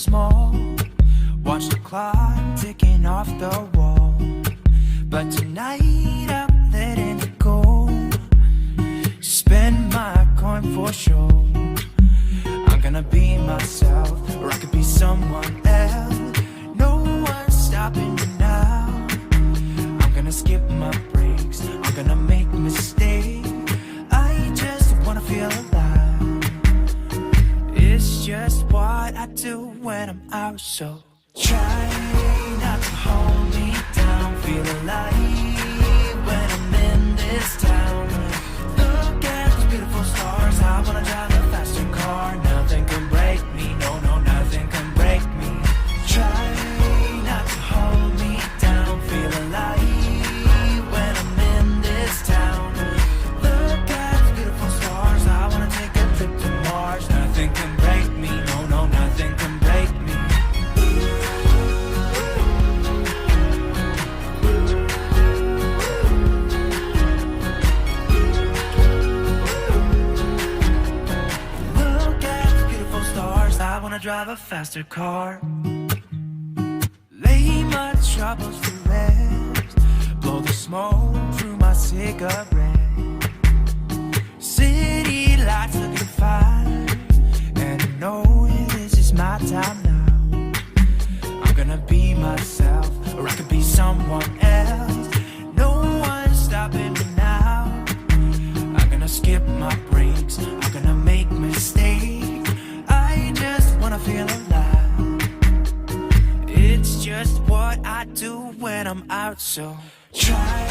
small. Watch the clock ticking off the wall. But tonight I'm letting it go. Spend my coin for sure. I'm gonna be myself, or I could be someone else. No one's stopping me now. I'm gonna skip my breaks, I'm gonna make mistakes. I just wanna feel alive. It's just what I do when I'm out, so try not to hold me down. Feel alive when I'm in this town. Look at those beautiful stars. I wanna drive a faster car. Nothing can break me, no, no, nothing can break me. Try not to hold me down. Feel alive when I'm in this town. Look at those beautiful stars. I wanna take a trip to Mars. Nothing can break me, no, no, nothing can break me. I wanna drive a faster car. Lay my troubles to rest. Blow the smoke through my cigarette. City lights looking fine, and I know this is my time now. I'm gonna be myself, or I could be someone else. No one's stopping me now. I'm gonna skip my breaks, I'm gonna make mistakes. I just wanna feel alive. It's just what I do when I'm out, so try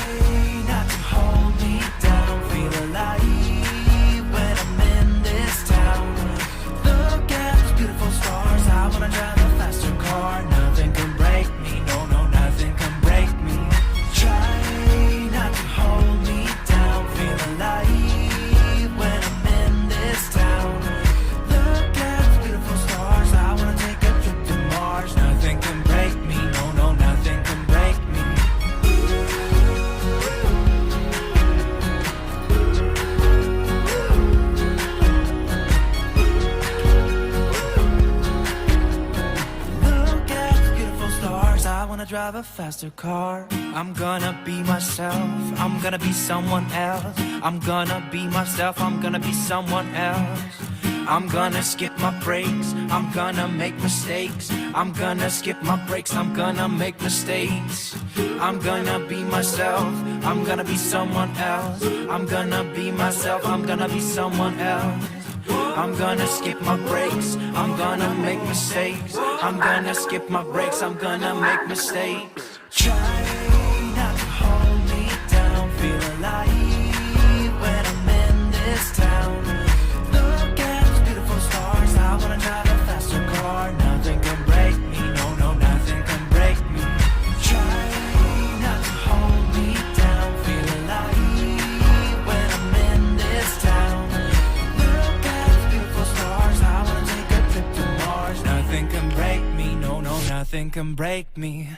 not to hold me down. Feel alive when I'm in this town. Look at those beautiful stars. I wanna drive a faster car. Nothing can break me, no, no, nothing can break me. Try not to hold me down. Feel alive when I'm in this town. Nothing can break me, no, no, nothing can break me. Look at the beautiful stars. I wanna drive a faster car. I'm gonna be myself, I'm gonna be someone else. I'm gonna be myself, I'm gonna be someone else. I'm gonna skip my breaks, I'm gonna make mistakes. I'm gonna skip my breaks, I'm gonna make mistakes. I'm gonna be myself, I'm gonna be someone else. I'm gonna be myself, I'm gonna be someone else. I'm gonna skip my breaks, I'm gonna make mistakes. I'm gonna skip my breaks, I'm gonna make mistakes. Try not to hold me down. Feel alive when I'm in this town. I wanna drive a faster car. Nothing can break me, no, no, nothing can break me. Try not to hold me down. Feel alive when I'm in this town. Look at those beautiful stars. I wanna take a trip to Mars. Nothing can break me, no, no, nothing can break me.